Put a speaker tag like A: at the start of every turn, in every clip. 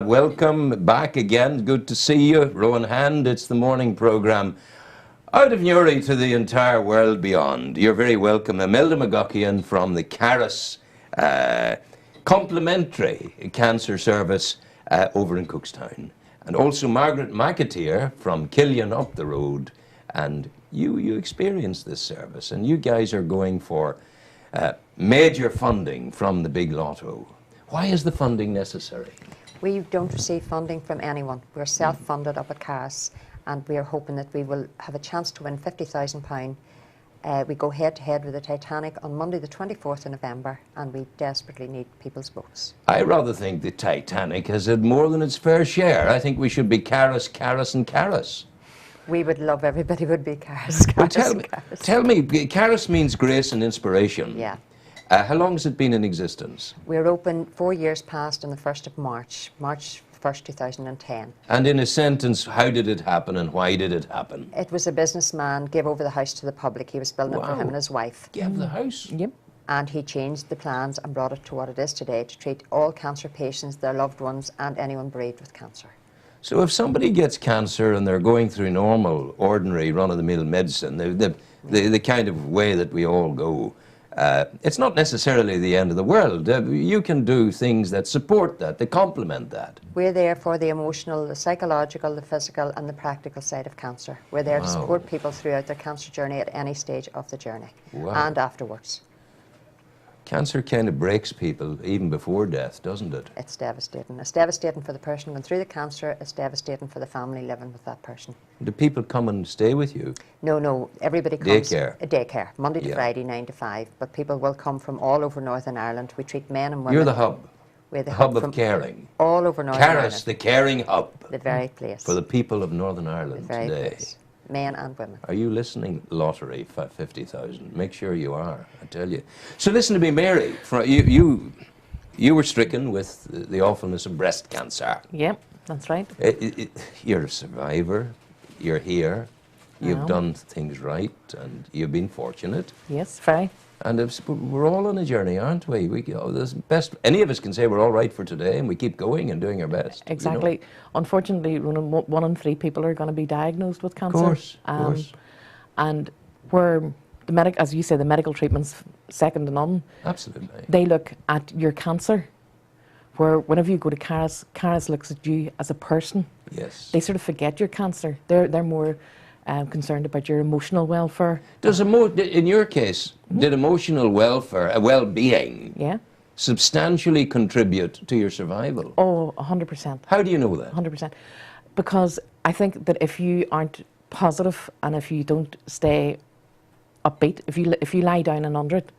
A: welcome back again. Good to see you. Rowan Hand, it's the morning programme. Out of Newry to the entire world beyond. You're very welcome. Imelda McGucken from the Caris Complementary Cancer Service over in Cookstown. And also Margaret McAteer from Killian up the road. And you experienced this service, and you guys are going for major funding from the big lotto. Why is the funding necessary?
B: We don't receive funding from anyone. We're self-funded up at Caris, and we are hoping that we will have a chance to win £50,000. We go head-to-head with the Titanic on Monday the 24th of November, and we desperately need people's votes.
A: I rather think the Titanic has had more than its fair share. I think we should be Caris, Caris and Caris.
B: We would love everybody would be Caris, Caris,
A: well,
B: and Caris.
A: Tell me, Caris means grace and inspiration.
B: Yeah.
A: How long has it been in existence?
B: We're open 4 years past on the 1st of March 1st, 2010.
A: And in a sentence, how did it happen and why did it happen?
B: It was a businessman gave over the house to the public. He was building it for him and his wife.
A: Gave the house?
B: Yep. And he changed the plans and brought it to what it is today, to treat all cancer patients, their loved ones, and anyone bereaved with cancer.
A: So if somebody gets cancer and they're going through normal, ordinary, run-of-the-mill medicine, the kind of way that we all go, it's not necessarily the end of the world. You can do things that support that, that complement that.
B: We're there for the emotional, the psychological, the physical and the practical side of cancer. We're there to support people throughout their cancer journey at any stage of the journey and afterwards.
A: Cancer kind of breaks people even before death, doesn't it?
B: It's devastating. It's devastating for the person going through the cancer. It's devastating for the family living with that person.
A: Do people come and stay with you?
B: No, everybody comes.
A: Daycare?
B: Daycare, Monday to Friday, 9 to 5. But people will come from all over Northern Ireland. We treat men and women.
A: You're the hub.
B: We're the
A: hub of caring.
B: All over Northern Ireland.
A: Caris, the caring hub.
B: The very place.
A: For the people of Northern Ireland
B: the very
A: today.
B: Place. Men and women.
A: Are you listening, lottery, 50,000? Make sure you are, I tell you. So listen to me, Mary. You were stricken with the awfulness of breast cancer.
C: Yep, that's right.
A: You're a survivor. You're here. You've done things right, and you've been fortunate.
C: Yes, very.
A: And we're all on a journey, aren't we? Any of us can say we're all right for today, and we keep going and doing our best.
C: Exactly. You know? Unfortunately, 1 in 3 people are going to be diagnosed with cancer.
A: Of course.
C: And where as you say, the medical treatment's second to none.
A: Absolutely.
C: They look at your cancer, where whenever you go to Caris, Caris looks at you as a person.
A: Yes.
C: They sort of forget your cancer. They're more concerned about your emotional welfare.
A: In your case, did emotional welfare, well-being, substantially contribute to your survival?
C: Oh, 100%.
A: How do you know that?
C: 100%. Because I think that if you aren't positive and if you don't stay upbeat, if you lie down and under it,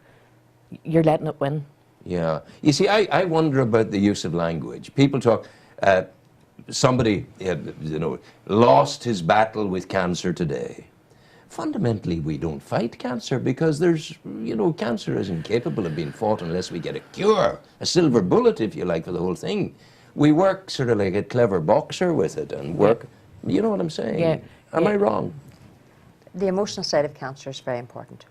C: you're letting it win.
A: Yeah. You see, I wonder about the use of language. People talk... somebody, lost his battle with cancer today. Fundamentally, we don't fight cancer because cancer is incapable of being fought unless we get a cure, a silver bullet, if you like, for the whole thing. We work sort of like a clever boxer with it and work, you know what I'm saying?
C: Yeah.
A: Am I wrong?
B: The emotional side of cancer is very important.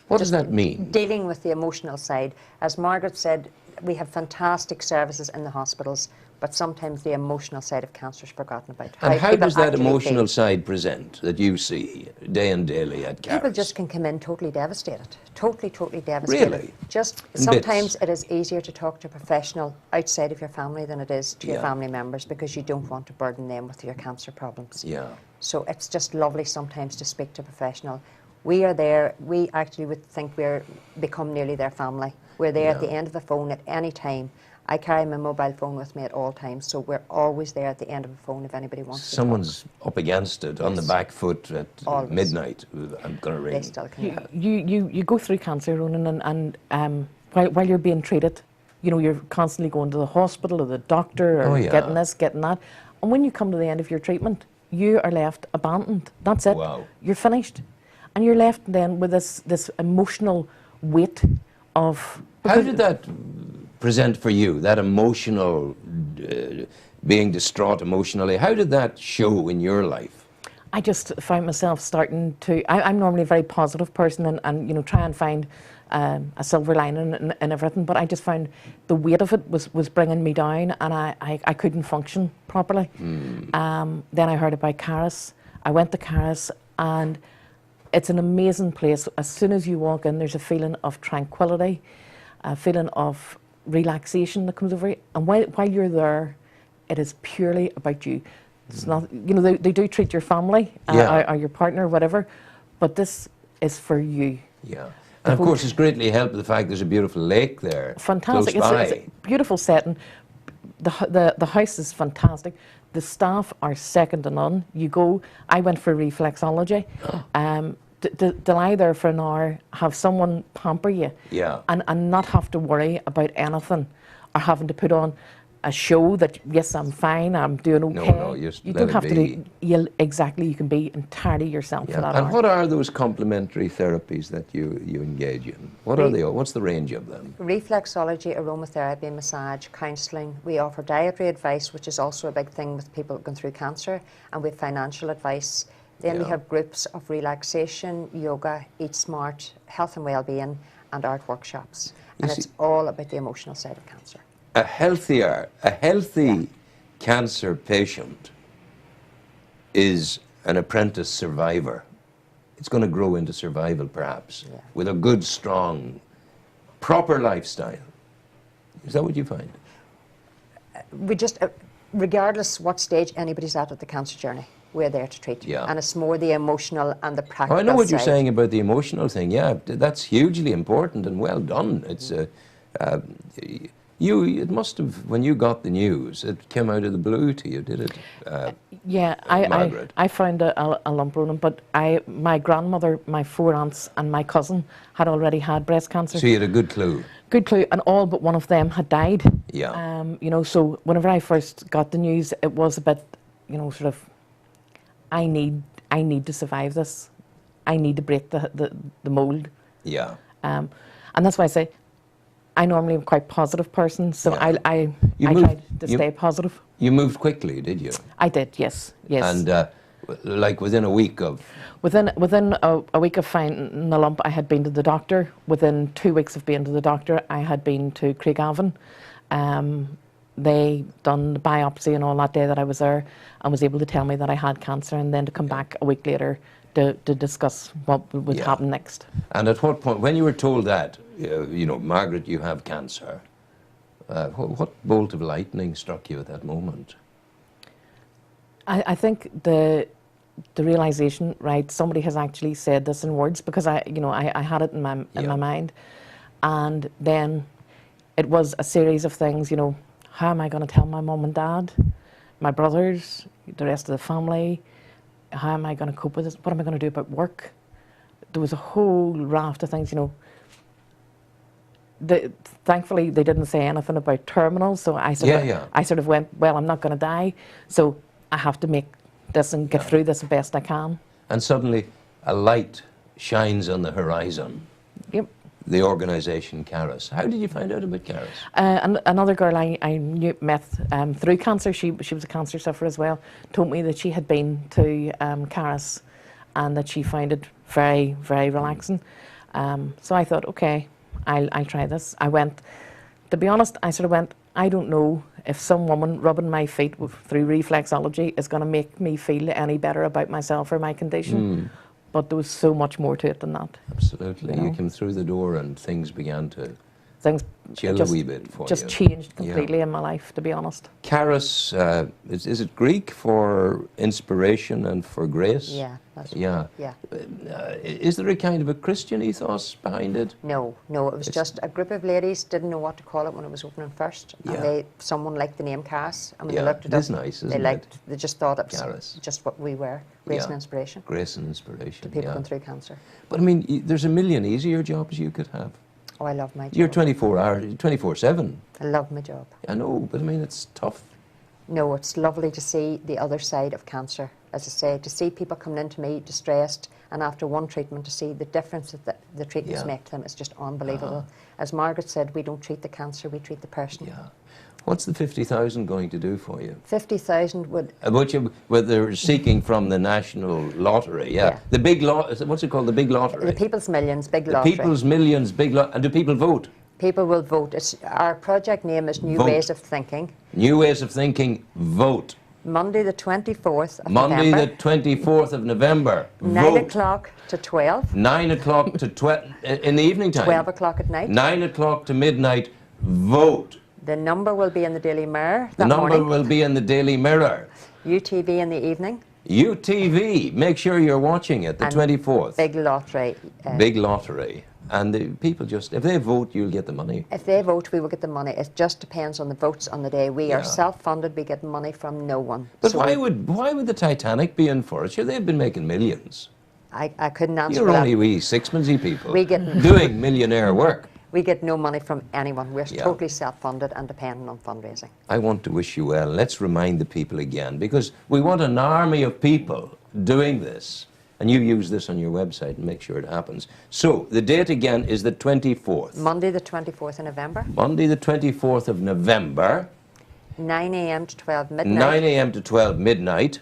A: What does that mean?
B: Dealing with the emotional side. As Margaret said, we have fantastic services in the hospitals, but sometimes the emotional side of cancer is forgotten about.
A: And how does that emotional side present that you see day and daily at Caris?
B: People just can come in totally devastated. Totally devastated.
A: Really?
B: Just sometimes it is easier to talk to a professional outside of your family than it is to your family members because you don't want to burden them with your cancer problems.
A: Yeah.
B: So it's just lovely sometimes to speak to a professional. We are there. We actually would think we're become nearly their family. We're there at the end of the phone at any time. I carry my mobile phone with me at all times, so we're always there at the end of the phone if anybody wants to talk.
A: Someone's up against it, on the back foot at midnight. I'm going to ring.
B: They still can.
C: You go through cancer, Ronan, and while you're being treated, you're constantly going to the hospital or the doctor or getting this, getting that. And when you come to the end of your treatment, you are left abandoned. That's it.
A: Wow.
C: You're finished. And you're left then with this emotional weight of...
A: How did that present for you, that emotional, being distraught emotionally? How did that show in your life?
C: I just found myself starting to... I'm normally a very positive person and try and find a silver lining and everything, but I just found the weight of it was bringing me down, and I couldn't function properly. Then I heard about Caris. I went to Caris, and it's an amazing place. As soon as you walk in, there's a feeling of tranquility, a feeling of relaxation that comes over you. And while you're there, it is purely about you. It's not, you know, they do treat your family or your partner or whatever, but this is for you.
A: Yeah. And of course, it's greatly helped by the fact there's a beautiful lake there.
C: Fantastic. It's a beautiful setting. The house is fantastic. The staff are second to none. You go, I went for reflexology. To lie there for an hour, have someone pamper you, and not have to worry about anything, or having to put on a show that, yes, I'm fine, I'm doing okay.
A: No,
C: you don't have to do, you can be entirely yourself for that hour.
A: And what are those complementary therapies that you engage in? What are they? What's the range of them?
B: Reflexology, aromatherapy, massage, counselling. We offer dietary advice, which is also a big thing with people going through cancer, and we have financial advice. Then we have groups of relaxation, yoga, eat smart, health and well-being, and art workshops. And it's all about the emotional side of cancer.
A: A healthy cancer patient is an apprentice survivor. It's going to grow into survival, perhaps, with a good, strong, proper lifestyle. Is that what you find?
B: We just, regardless what stage anybody's at the cancer journey, we're there to treat. And it's more the emotional and the practical
A: I know what you're
B: side.
A: saying about the emotional thing. Yeah, that's hugely important and well done. It's it must have, when you got the news, it came out of the blue to you, did it? Margaret.
C: I found a lump, Ronan, but my grandmother, my 4 aunts, and my cousin had already had breast cancer.
A: So you had a good clue.
C: Good clue, and all but one of them had died.
A: Yeah.
C: You know, so whenever I first got the news, it was a bit, you know, sort of, I need to survive this. I need to break the mold.
A: Yeah.
C: And that's why I say, I normally am quite positive person, so I tried to stay positive.
A: You moved quickly, did you?
C: I did, yes.
A: And like within a week of?
C: Within a week of finding the lump, I had been to the doctor. Within 2 weeks of being to the doctor, I had been to Craigavon. They done the biopsy and all that day that I was there, and was able to tell me that I had cancer, and then to come back a week later to discuss what would happen next.
A: And at what point, when you were told that, you know, Margaret, you have cancer, what bolt of lightning struck you at that moment?
C: I think the realization, right, somebody has actually said this in words, because I had it in my mind, and then it was a series of things, you know, how am I going to tell my mum and dad, my brothers, the rest of the family? How am I going to cope with this? What am I going to do about work? There was a whole raft of things, you know. Thankfully, they didn't say anything about terminal, so I sort of went, well, I'm not going to die, so I have to make this and get through this the best I can.
A: And suddenly, a light shines on the horizon.
C: Yep.
A: The organisation Caris. How did you find out about Caris?
C: Another girl I met through cancer, she was a cancer sufferer as well, told me that she had been to Caris and that she found it very, very relaxing. So I thought, okay, I'll try this. I went, to be honest, I sort of went, I don't know if some woman rubbing my feet through reflexology is going to make me feel any better about myself or my condition. But there was so much more to it than that.
A: Absolutely.
C: You know?
A: You came through the door and things began to chill a wee bit for you.
C: Just changed completely in my life, to be honest.
A: Caris, is it Greek for inspiration and for grace?
B: Yeah, that's right.
A: Yeah. Is there a kind of a Christian ethos behind it?
B: No, it was just a group of ladies didn't know what to call it when it was opening first, and someone liked the name Caris, and when they looked it up,
A: nice,
B: they just thought it was
A: Caris.
B: just what we were, grace and inspiration.
A: Grace and inspiration,
B: to people going through cancer.
A: But I mean, there's a million easier jobs you could have.
B: Oh, I love my job.
A: You're 24/7.
B: I love my job.
A: I know, but I mean, it's tough.
B: No, it's lovely to see the other side of cancer. As I say, to see people coming in to me distressed, and after one treatment to see the difference that the treatments make to them is just unbelievable. As Margaret said, we don't treat the cancer, we treat the person.
A: Yeah. What's the 50,000 going to do for you?
B: 50,000 would...
A: What they're seeking from the National Lottery, yeah. The big what's it called, the big lottery?
B: The People's Millions, big
A: the
B: lottery.
A: People's Millions, big lottery. And do people vote?
B: People will vote. Our project name is New Ways of Thinking.
A: New Ways of Thinking, vote.
B: Monday the 24th of
A: Monday
B: November.
A: the 24th of November,
B: 9 o'clock to 12.
A: 9 o'clock to 12, in the evening time?
B: 12 o'clock at night.
A: 9 o'clock to midnight, vote.
B: The number will be in the Daily Mirror
A: The
B: that
A: number
B: morning.
A: will be in the Daily Mirror.
B: UTV in the evening.
A: UTV, make sure you're watching it, the
B: And
A: 24th.
B: Big lottery.
A: Big lottery. And the people just, if they vote, you'll get the money.
B: If they vote, we will get the money. It just depends on the votes on the day. We are self-funded. We get money from no one.
A: But
B: so
A: why would the Titanic be in for it? Sure, they've been making millions.
B: I couldn't answer
A: You're
B: that.
A: only wee sixpensy people
B: We get
A: doing millionaire work.
B: We get no money from anyone. We're totally self-funded and dependent on fundraising.
A: I want to wish you well. Let's remind the people again, because we want an army of people doing this. And you use this on your website and make sure it happens. So, the date again is the 24th.
B: Monday the 24th of November.
A: Monday the 24th of November.
B: 9 a.m. to 12 midnight.
A: 9 a.m. to 12 midnight.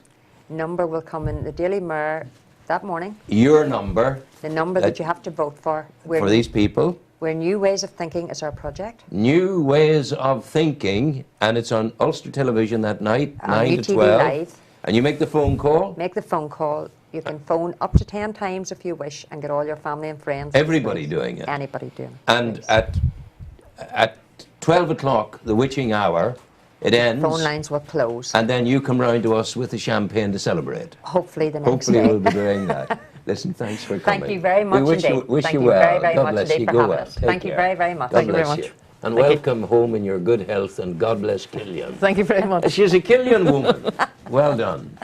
B: Number will come in the Daily Mirror that morning.
A: Your number.
B: The number that you have to vote for.
A: For these people.
B: Where New Ways of Thinking is our project.
A: New Ways of Thinking, and it's on Ulster Television that night, 9 to 12.
B: Live.
A: And you make the phone call?
B: Make the phone call. You can phone up to 10 times if you wish and get all your family and friends.
A: Everybody doing it?
B: Anybody doing it.
A: And at 12 o'clock, the witching hour, it ends.
B: Phone lines will close.
A: And then you come round to us with the champagne to celebrate.
B: Hopefully the next
A: day.
B: day.
A: We'll be doing that. Listen, thanks for coming.
B: Thank you very much
A: wish
B: indeed.
A: Wish
B: Thank
A: you
B: you
A: well.
B: very, very
A: God
B: much
A: bless
B: indeed
A: you.
B: for
A: Go
B: having
A: well.
B: us.
A: Take
B: Thank you
A: care.
B: very, very much.
A: God
B: Thank you very
A: bless
B: much.
A: you. And
B: Thank
A: welcome home in your good health, and God bless Killian.
C: Thank you very much.
A: She's a Killian woman. Well done.